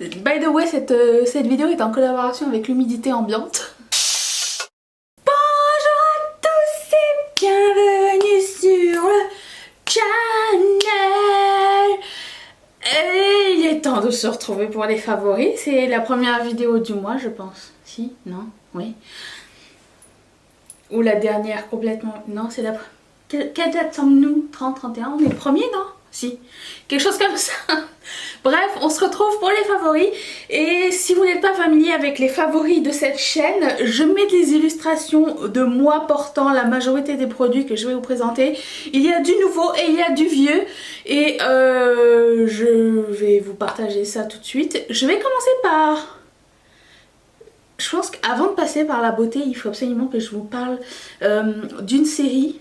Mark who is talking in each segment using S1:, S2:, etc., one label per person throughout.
S1: By the way, cette vidéo est en collaboration avec l'humidité ambiante. Bonjour à tous et bienvenue sur le channel. Et il est temps de se retrouver pour les favoris. C'est la première vidéo du mois, je pense. Si? Non? Oui. Ou la dernière complètement. Non, c'est la... Quelle date sommes-nous? 30, 31? On est le premier, non? Si. Quelque chose comme ça. Bref, on se retrouve pour les favoris. Et si vous n'êtes pas familier avec les favoris de cette chaîne, je mets des illustrations de moi portant la majorité des produits que je vais vous présenter. Il y a du nouveau et il y a du vieux. Et je vais vous partager ça tout de suite. Je vais commencer par... Je pense qu'avant de passer par la beauté, il faut absolument que je vous parle d'une série.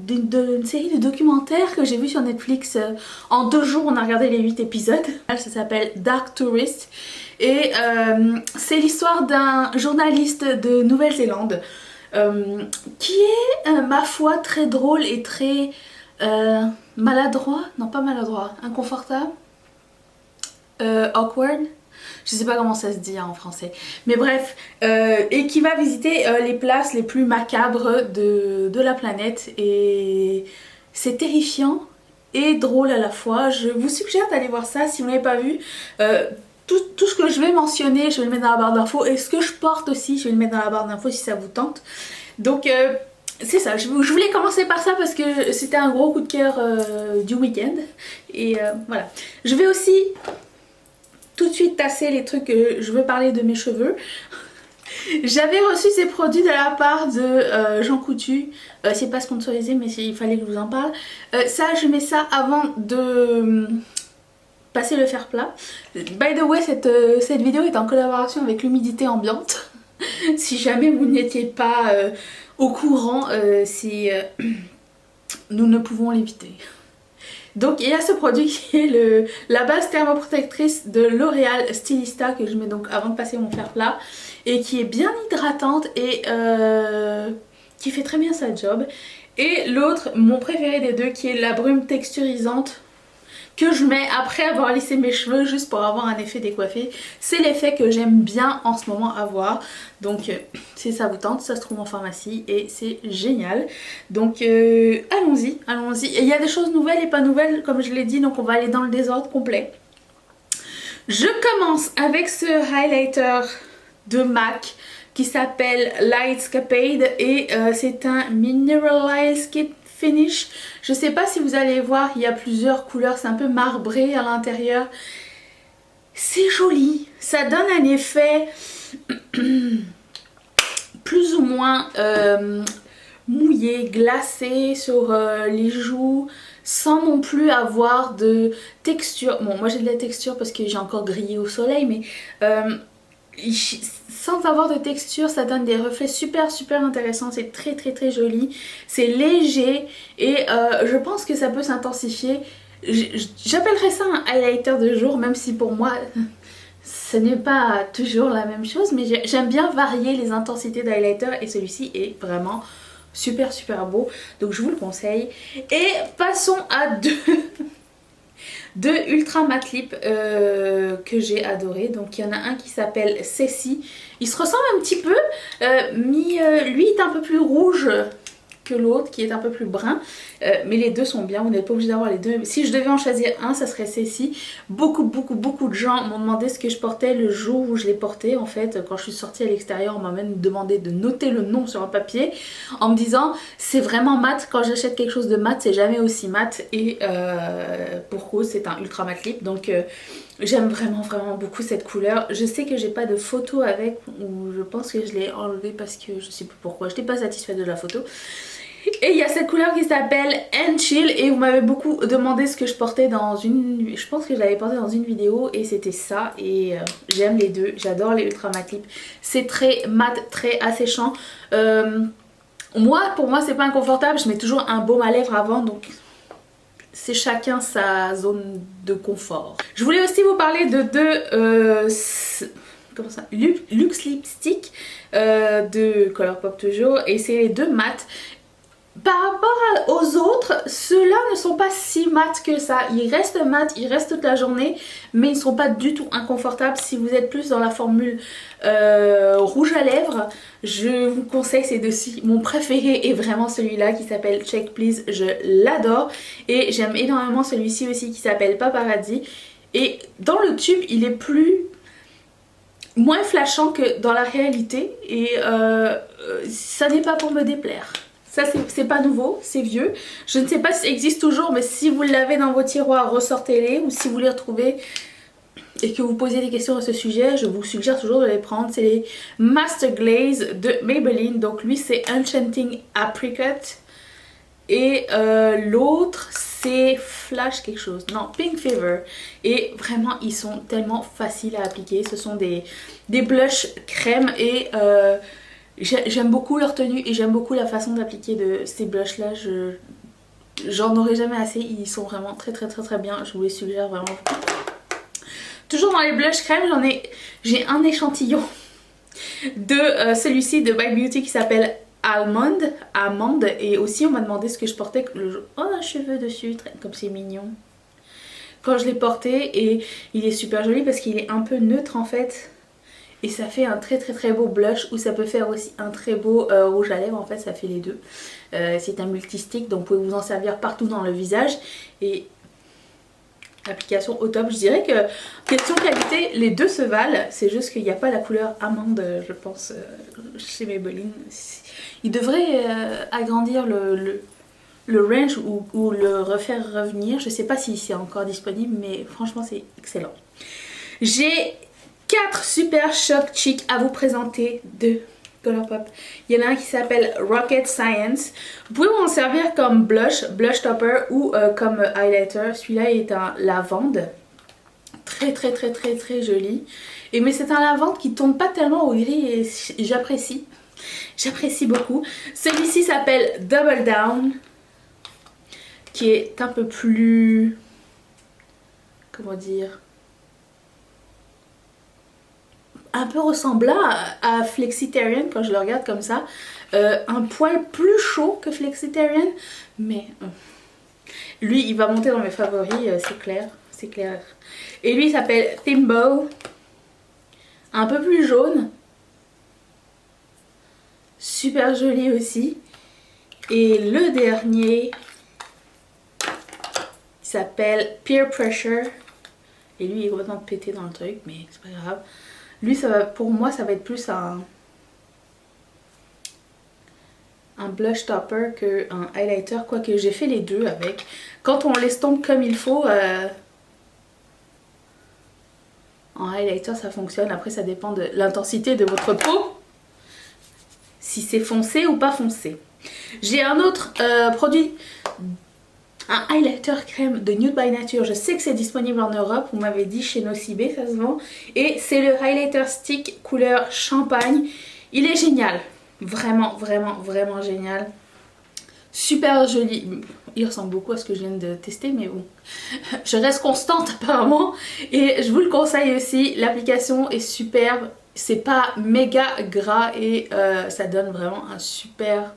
S1: D'une série de documentaires que j'ai vu sur Netflix. En 2 jours on a regardé les 8 épisodes. Ça s'appelle Dark Tourist et c'est l'histoire d'un journaliste de Nouvelle-Zélande qui est ma foi très drôle et très maladroit, non pas maladroit, inconfortable, awkward. Je sais pas comment ça se dit en français. Mais bref, et qui va visiter les places les plus macabres de la planète. Et c'est terrifiant et drôle à la fois. Je vous suggère d'aller voir ça si vous n'avez pas vu. Tout ce que je vais mentionner, je vais le mettre dans la barre d'infos. Et ce que je porte aussi, je vais le mettre dans la barre d'infos si ça vous tente. Donc... c'est ça, je voulais commencer par ça parce que c'était un gros coup de cœur du week-end. Et voilà. Je vais aussi... tout de suite tasser les trucs que je veux parler de mes cheveux. J'avais reçu ces produits de la part de Jean Coutu. C'est pas sponsorisé mais il fallait que je vous en parle. Ça, je mets ça avant de passer le fer plat. By the way, cette vidéo est en collaboration avec l'humidité ambiante. Si jamais vous n'étiez pas au courant, nous ne pouvons l'éviter. Donc il y a ce produit qui est la base thermoprotectrice de L'Oréal Stylista que je mets donc avant de passer mon fer plat et qui est bien hydratante et qui fait très bien sa job. Et l'autre, mon préféré des deux, qui est la brume texturisante que je mets après avoir lissé mes cheveux juste pour avoir un effet décoiffé. C'est l'effet que j'aime bien en ce moment avoir. Donc si ça vous tente, ça se trouve en pharmacie et c'est génial. Donc allons-y, allons-y. Et il y a des choses nouvelles et pas nouvelles comme je l'ai dit, donc on va aller dans le désordre complet. Je commence avec ce highlighter de MAC qui s'appelle Lightscapade et c'est un Mineralized Kit Finish. Je sais pas si vous allez voir, il y a plusieurs couleurs, c'est un peu marbré à l'intérieur. C'est joli, ça donne un effet plus ou moins mouillé, glacé sur les joues, sans non plus avoir de texture. Bon, moi j'ai de la texture parce que j'ai encore grillé au soleil, mais sans avoir de texture, ça donne des reflets super intéressants. C'est très joli, c'est léger et je pense que ça peut s'intensifier. J'appellerais ça un highlighter de jour, même si pour moi ce n'est pas toujours la même chose, mais j'aime bien varier les intensités d'highlighter et celui-ci est vraiment super beau, donc je vous le conseille. Et passons à deux Ultra Matte Lip que j'ai adoré. Donc il y en a un qui s'appelle Ceci. Il se ressemble un petit peu, mais lui est un peu plus rouge que l'autre qui est un peu plus brun, mais les deux sont bien, vous n'êtes pas obligé d'avoir les deux. Si je devais en choisir un, ça serait Ceci. Beaucoup de gens m'ont demandé ce que je portais le jour où je l'ai porté. En fait, quand je suis sortie à l'extérieur, on m'a même demandé de noter le nom sur un papier en me disant c'est vraiment mat, quand j'achète quelque chose de mat c'est jamais aussi mat. Et pour cause, c'est un Ultra Matte Lip, donc j'aime vraiment beaucoup cette couleur. Je sais que j'ai pas de photo avec, ou je pense que je l'ai enlevée parce que je sais plus pourquoi, je n'étais pas satisfaite de la photo. Et il y a cette couleur qui s'appelle And Chill et vous m'avez beaucoup demandé ce que je portais dans une... Je pense que je l'avais porté dans une vidéo et c'était ça. Et j'aime les deux, j'adore les Ultra Matte Lip. C'est très mat, très asséchant. Pour moi c'est pas inconfortable, je mets toujours un baume à lèvres avant, donc c'est chacun sa zone de confort. Je voulais aussi vous parler de comment ça, Luxe Lipstick de Colourpop toujours, et c'est les deux mat. Par rapport aux autres, ceux-là ne sont pas si mat que ça. Ils restent mat, ils restent toute la journée, mais ils ne sont pas du tout inconfortables. Si vous êtes plus dans la formule rouge à lèvres, je vous conseille ces deux-ci. Mon préféré est vraiment celui-là qui s'appelle Check Please, je l'adore. Et j'aime énormément celui-ci aussi qui s'appelle Paparazzi. Et dans le tube, il est moins flashant que dans la réalité. Et ça n'est pas pour me déplaire. Ça c'est pas nouveau, c'est vieux. Je ne sais pas si ça existe toujours, mais si vous l'avez dans vos tiroirs, ressortez-les. Ou si vous les retrouvez et que vous posez des questions à ce sujet, je vous suggère toujours de les prendre. C'est les Master Glaze de Maybelline. Donc lui c'est Enchanting Apricot. Et l'autre c'est Flash quelque chose. Non, Pink Fever. Et vraiment ils sont tellement faciles à appliquer. Ce sont des blushs crème et... j'aime beaucoup leur tenue et j'aime beaucoup la façon d'appliquer de ces blushs là. J'en aurai jamais assez, ils sont vraiment très bien, je vous les suggère vraiment beaucoup. Toujours dans les blushs crème, j'ai un échantillon de celui-ci de By Beauty qui s'appelle Almond. Et aussi on m'a demandé ce que je portais le jour. Oh, un cheveu dessus, comme c'est mignon. Quand je l'ai porté, et il est super joli parce qu'il est un peu neutre en fait. Et ça fait un très beau blush, ou ça peut faire aussi un très beau rouge à lèvres, en fait ça fait les deux. C'est un multistick, donc vous pouvez vous en servir partout dans le visage. Et application au top, je dirais que question qualité, les deux se valent. C'est juste qu'il n'y a pas la couleur amande, je pense, chez Maybelline. Ils devraient agrandir le range ou le refaire revenir. Je sais pas si c'est encore disponible, mais franchement c'est excellent. J'ai 4 super choc cheek à vous présenter de Colourpop. Il y en a un qui s'appelle Rocket Science. Vous pouvez vous en servir comme blush topper ou comme highlighter. Celui-là est un lavande. Très joli. Mais c'est un lavande qui tourne pas tellement au gris et j'apprécie. J'apprécie beaucoup. Celui-ci s'appelle Double Down. Qui est un peu plus... comment dire, un peu ressemblant à Flexitarian quand je le regarde comme ça. Un poil plus chaud que Flexitarian, mais lui il va monter dans mes favoris, c'est clair. Et lui il s'appelle Thimble, un peu plus jaune, super joli aussi. Et le dernier il s'appelle Peer Pressure, et lui il est complètement pété dans le truc, mais c'est pas grave. Lui, ça va, pour moi, ça va être plus un blush topper qu'un highlighter, quoique j'ai fait les deux avec. Quand on l'estompe comme il faut, en highlighter ça fonctionne. Après ça dépend de l'intensité de votre peau, si c'est foncé ou pas foncé. J'ai un autre produit, un highlighter crème de Nude by Nature. Je sais que c'est disponible en Europe, vous m'avez dit chez Nocibé ça se vend. Et c'est le highlighter stick couleur champagne. Il est génial, vraiment génial. Super joli, il ressemble beaucoup à ce que je viens de tester, mais bon, je reste constante apparemment. Et je vous le conseille aussi, l'application est superbe. C'est pas méga gras et ça donne vraiment un super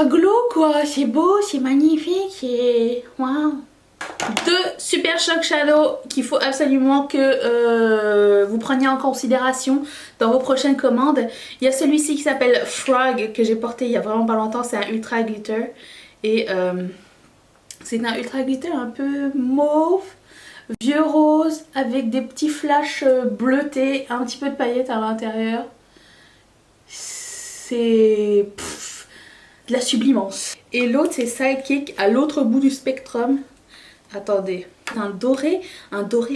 S1: glow quoi. C'est beau, c'est magnifique, c'est waouh. Deux super shock shadow qu'il faut absolument que vous preniez en considération dans vos prochaines commandes. Il y a celui-ci qui s'appelle Frog que j'ai porté il y a vraiment pas longtemps, c'est un ultra glitter. Et c'est un ultra glitter un peu mauve, vieux rose avec des petits flashs bleutés, un petit peu de paillettes à l'intérieur. C'est de la sublimance. Et l'autre c'est Sidekick à l'autre bout du spectrum. Attendez, un doré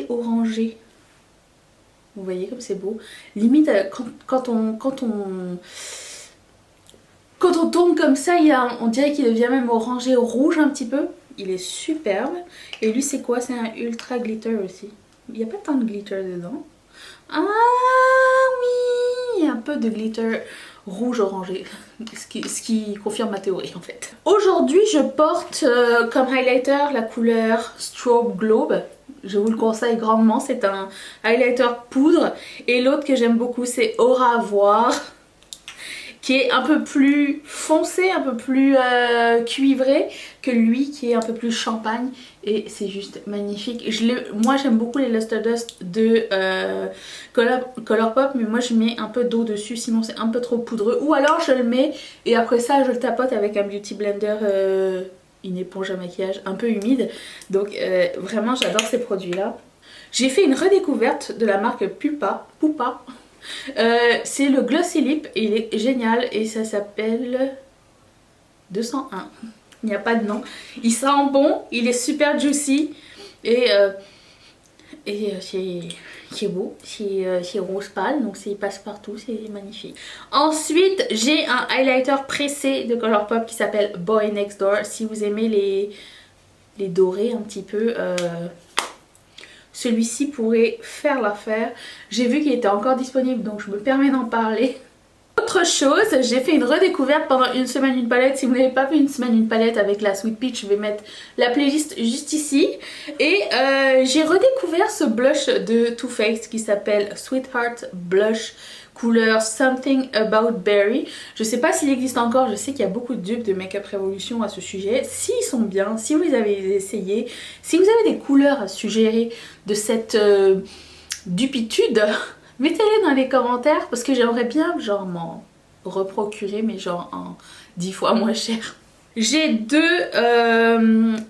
S1: orangé. Vous voyez comme c'est beau. Limite quand on tourne comme ça, on dirait qu'il devient même orangé rouge un petit peu. Il est superbe. Et lui c'est quoi? C'est un ultra glitter aussi. Il n'y a pas tant de glitter dedans. Ah oui, il y a un peu de glitter rouge orangé, ce qui confirme ma théorie en fait. Aujourd'hui je porte comme highlighter la couleur Strobe Globe. Je vous le conseille grandement, c'est un highlighter poudre. Et l'autre que j'aime beaucoup c'est Au Revoir, qui est un peu plus foncé, un peu plus cuivré que lui qui est un peu plus champagne. Et c'est juste magnifique. Moi j'aime beaucoup les Luster Dust de Colourpop, mais moi je mets un peu d'eau dessus, sinon c'est un peu trop poudreux. Ou alors je le mets et après ça je le tapote avec un beauty blender, une éponge à maquillage un peu humide. Donc vraiment j'adore ces produits là. J'ai fait une redécouverte de la marque Pupa. C'est le Glossy Lip et il est génial et ça s'appelle 201. Il n'y a pas de nom. Il sent bon, il est super juicy et c'est beau, c'est rose pâle, donc il passe partout, c'est magnifique. Ensuite, j'ai un highlighter pressé de Colourpop qui s'appelle Boy Next Door. Si vous aimez les dorés un petit peu, celui-ci pourrait faire l'affaire. J'ai vu qu'il était encore disponible, donc je me permets d'en parler. Autre chose, j'ai fait une redécouverte pendant une semaine une palette. Si vous n'avez pas fait une semaine une palette avec la Sweet Peach, je vais mettre la playlist juste ici. Et j'ai redécouvert ce blush de Too Faced qui s'appelle Sweetheart Blush couleur Something About Berry. Je sais pas s'il existe encore, je sais qu'il y a beaucoup de dupes de Make Up Revolution à ce sujet. S'ils sont bien, si vous les avez essayés, si vous avez des couleurs à suggérer de cette dupitude, mettez-les dans les commentaires parce que j'aimerais bien genre m'en reprocurer, mais genre en 10 fois moins cher. J'ai deux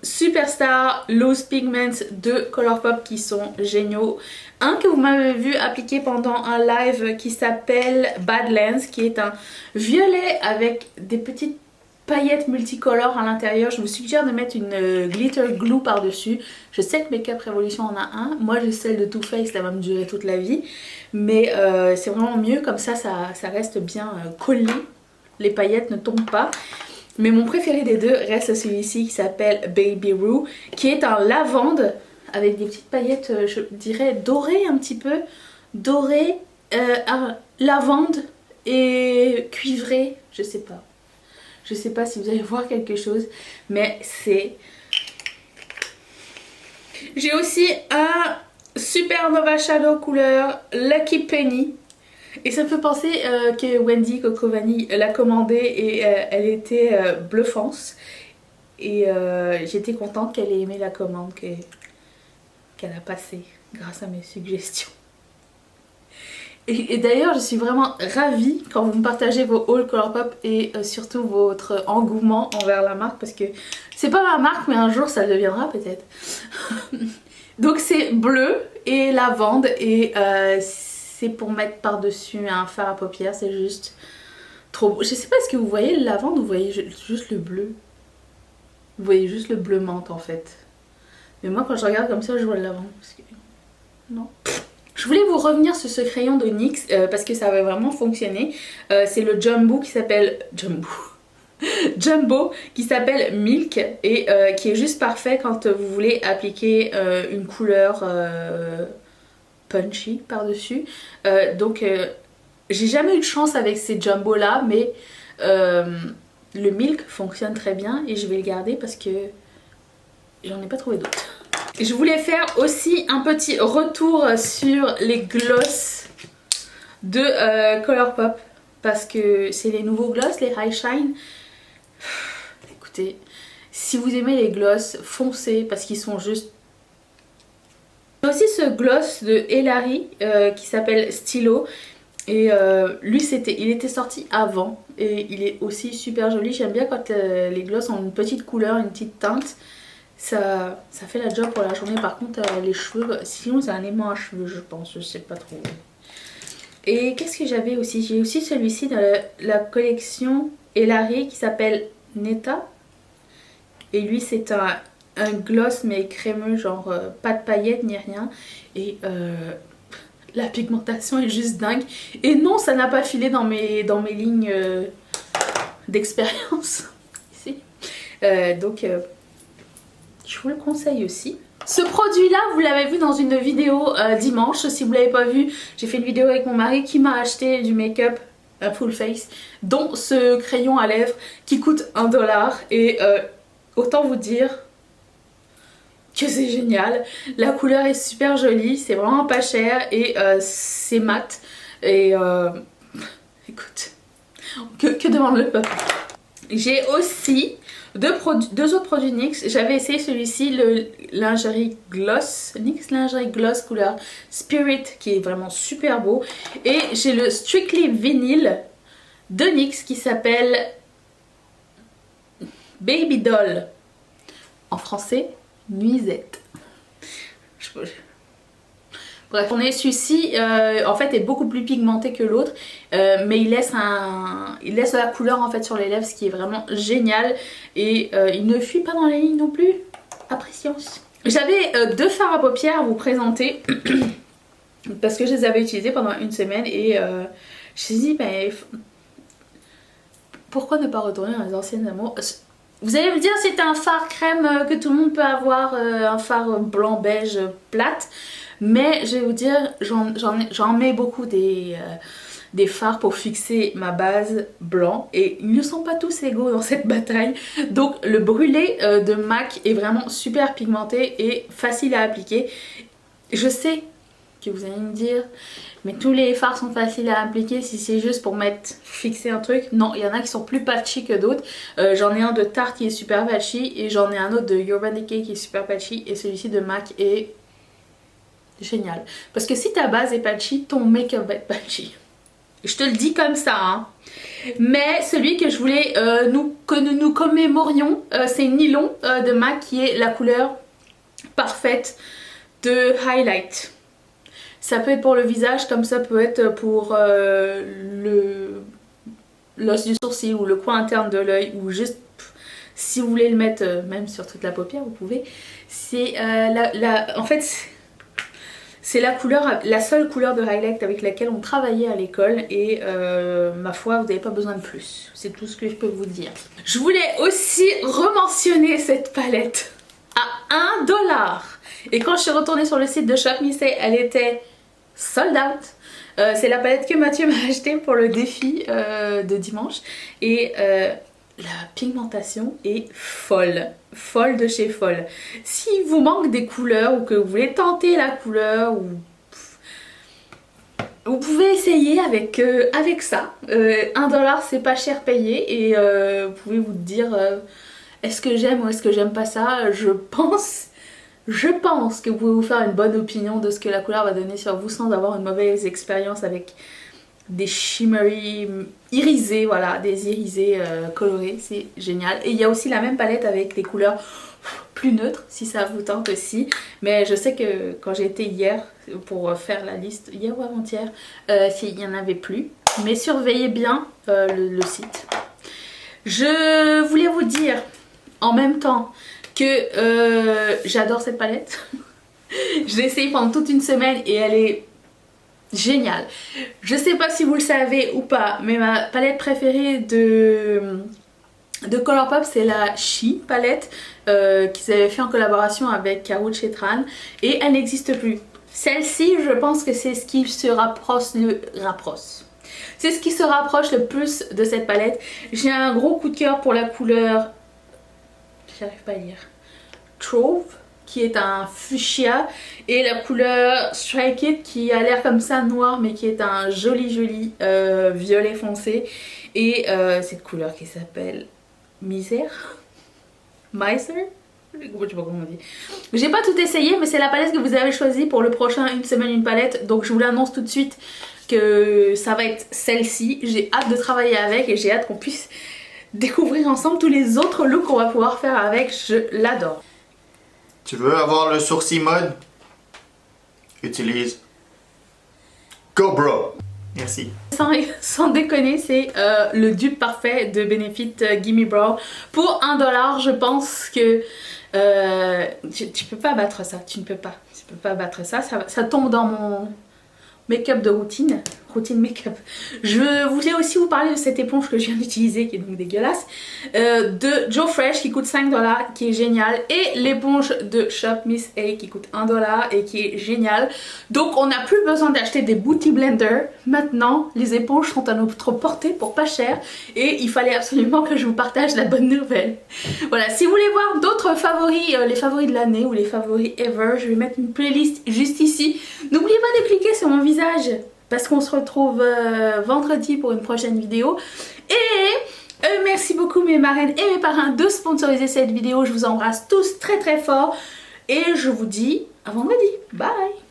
S1: Superstar Loose Pigments de Colourpop qui sont géniaux. Un que vous m'avez vu appliquer pendant un live qui s'appelle Badlands, qui est un violet avec des petites paillettes multicolores à l'intérieur. Je vous suggère de mettre une glitter glue par dessus. Je sais que Make Up Revolution en a un. Moi j'ai celle de Too Faced, ça va me durer toute la vie. Mais c'est vraiment mieux, comme ça reste bien collé. Les paillettes ne tombent pas. Mais mon préféré des deux reste celui-ci qui s'appelle Baby Roo, qui est un lavande avec des petites paillettes, je dirais dorées un petit peu. Dorées, lavande et cuivré, je sais pas. Je sais pas si vous allez voir quelque chose, mais c'est... J'ai aussi un Supernova Shadow couleur Lucky Penny. Et ça me fait penser que Wendy Coco Vanille l'a commandée et elle était bluffance. Et j'étais contente qu'elle ait aimé la commande qu'elle a passée grâce à mes suggestions. Et d'ailleurs je suis vraiment ravie quand vous me partagez vos hauls Colourpop et surtout votre engouement envers la marque, parce que c'est pas ma marque mais un jour ça le deviendra peut-être. Donc c'est bleu et lavande et c'est pour mettre par dessus un fard à paupières, c'est juste trop beau. Je sais pas, est-ce que vous voyez le lavande ou vous voyez juste le bleu? Vous voyez juste le bleu menthe en fait. Mais moi quand je regarde comme ça je vois le lavande parce que... non. Je voulais vous revenir sur ce crayon de NYX parce que ça avait vraiment fonctionné. C'est le Jumbo qui s'appelle... Jumbo qui s'appelle Milk et qui est juste parfait quand vous voulez appliquer une couleur punchy par dessus. Donc j'ai jamais eu de chance avec ces Jumbo là, mais le Milk fonctionne très bien et je vais le garder parce que j'en ai pas trouvé d'autres. Je voulais faire aussi un petit retour sur les gloss de Colourpop parce que c'est les nouveaux gloss, les High Shine. Écoutez, si vous aimez les gloss, foncez parce qu'ils sont juste... J'ai aussi ce gloss de Hilary qui s'appelle Stylo et lui il était sorti avant et il est aussi super joli. J'aime bien quand les gloss ont une petite couleur, une petite teinte. Ça fait la job pour la journée. Par contre les cheveux, sinon c'est un aimant à cheveux je pense, je sais pas trop. Et qu'est-ce que j'avais aussi? J'ai aussi celui-ci dans la collection Hilary qui s'appelle Neta. Et lui c'est un gloss mais crémeux, genre pas de paillettes ni rien. Et la pigmentation est juste dingue. Et non, ça n'a pas filé dans mes lignes d'expérience. Ici. Donc... je vous le conseille aussi. Ce produit là vous l'avez vu dans une vidéo dimanche. Si vous l'avez pas vu, j'ai fait une vidéo avec mon mari qui m'a acheté du make-up full face, dont ce crayon à lèvres qui coûte 1 $. Et autant vous dire que c'est génial. La couleur est super jolie, c'est vraiment pas cher et c'est mat. Et écoute, que demande le peuple. J'ai aussi deux autres produits NYX. J'avais essayé celui-ci, le lingerie gloss, NYX lingerie gloss couleur Spirit, qui est vraiment super beau. Et j'ai le Strictly Vinyl de NYX qui s'appelle Baby Doll. En français, nuisette. Bref, celui-ci en fait est beaucoup plus pigmenté que l'autre, mais il laisse de la couleur en fait sur les lèvres, ce qui est vraiment génial, et il ne fuit pas dans les lignes non plus. Appréciance. J'avais deux fards à paupières à vous présenter parce que je les avais utilisés pendant une semaine et je me suis dit ben, pourquoi ne pas retourner dans les anciennes amours. Vous allez me dire c'est un fard crème que tout le monde peut avoir, un fard blanc beige plate. Mais je vais vous dire, j'en mets beaucoup des fards pour fixer ma base blanc. Et ils ne sont pas tous égaux dans cette bataille. Donc le brûlé de MAC est vraiment super pigmenté et facile à appliquer. Je sais que vous allez me dire, mais tous les fards sont faciles à appliquer si c'est juste pour fixer un truc. Non, il y en a qui sont plus patchy que d'autres. J'en ai un de Tarte qui est super patchy et j'en ai un autre de Urban Decay qui est super patchy. Et celui-ci de MAC est génial. Parce que si ta base est patchy, ton make-up va être patchy. Je te le dis comme ça. Hein. Mais celui que je voulais que nous commémorions, c'est Nylon de MAC qui est la couleur parfaite de highlight. Ça peut être pour le visage comme ça peut être pour l'os du sourcil ou le coin interne de l'œil ou juste si vous voulez le mettre même sur toute la paupière vous pouvez. C'est en fait c'est la seule couleur de highlight avec laquelle on travaillait à l'école et ma foi, vous n'avez pas besoin de plus. C'est tout ce que je peux vous dire. Je voulais aussi rementionner cette palette à 1 $. Et quand je suis retournée sur le site de Shop Miss A, elle était sold out. C'est la palette que Mathieu m'a achetée pour le défi de dimanche. Et la pigmentation est folle. Folle de chez folle. Si vous manque des couleurs ou que vous voulez tenter la couleur ou vous pouvez essayer avec ça. 1 $, c'est pas cher payé et vous pouvez vous dire est-ce que j'aime ou est-ce que j'aime pas ça. Je pense que vous pouvez vous faire une bonne opinion de ce que la couleur va donner sur vous sans avoir une mauvaise expérience avec des shimmery irisés, voilà, des irisés colorés, c'est génial. Et il y a aussi la même palette avec des couleurs plus neutres si ça vous tente aussi. Mais je sais que quand j'ai été hier pour faire la liste, hier ou avant-hier, il n'y en avait plus. Mais surveillez bien le site. Je voulais vous dire en même temps que j'adore cette palette. Je l'ai essayée pendant toute une semaine et elle est géniale. Je sais pas si vous le savez ou pas, mais ma palette préférée de Colourpop c'est la She palette qu'ils avaient fait en collaboration avec Karou Chetran et elle n'existe plus. Celle-ci je pense que c'est ce qui se rapproche c'est ce qui se rapproche le plus de cette palette. J'ai un gros coup de cœur pour la couleur, j'arrive pas à lire, Trove, qui est un fuchsia, et la couleur Strike It qui a l'air comme ça noir mais qui est un joli violet foncé, et cette couleur qui s'appelle Miser, je sais pas comment on dit. J'ai pas tout essayé mais c'est la palette que vous avez choisie pour le prochain Une Semaine Une Palette, donc je vous l'annonce tout de suite que ça va être celle-ci. J'ai hâte de travailler avec et j'ai hâte qu'on puisse découvrir ensemble tous les autres looks qu'on va pouvoir faire avec. Je l'adore.
S2: Tu veux avoir le sourcil mode? Utilise GoPro. Merci.
S1: Sans déconner, c'est le dupe parfait de Benefit Gimme Brow. Pour 1 $, je pense que tu peux pas battre ça. Tu ne peux pas. Tu peux pas battre ça. Ça tombe dans mon make-up de routine make-up. Je voulais aussi vous parler de cette éponge que je viens d'utiliser qui est donc dégueulasse, de Joe Fresh qui coûte 5 $, qui est génial, et l'éponge de Shop Miss A qui coûte 1 $ et qui est génial. Donc on n'a plus besoin d'acheter des Beauty Blender. Maintenant les éponges sont à notre portée pour pas cher et il fallait absolument que je vous partage la bonne nouvelle. Voilà, si vous voulez voir d'autres favoris, les favoris de l'année ou les favoris ever, je vais mettre une playlist juste ici. N'oubliez pas de cliquer sur mon visage parce qu'on se retrouve vendredi pour une prochaine vidéo. Et merci beaucoup mes marraines et mes parrains de sponsoriser cette vidéo. Je vous embrasse tous très très fort et je vous dis à vendredi. Bye.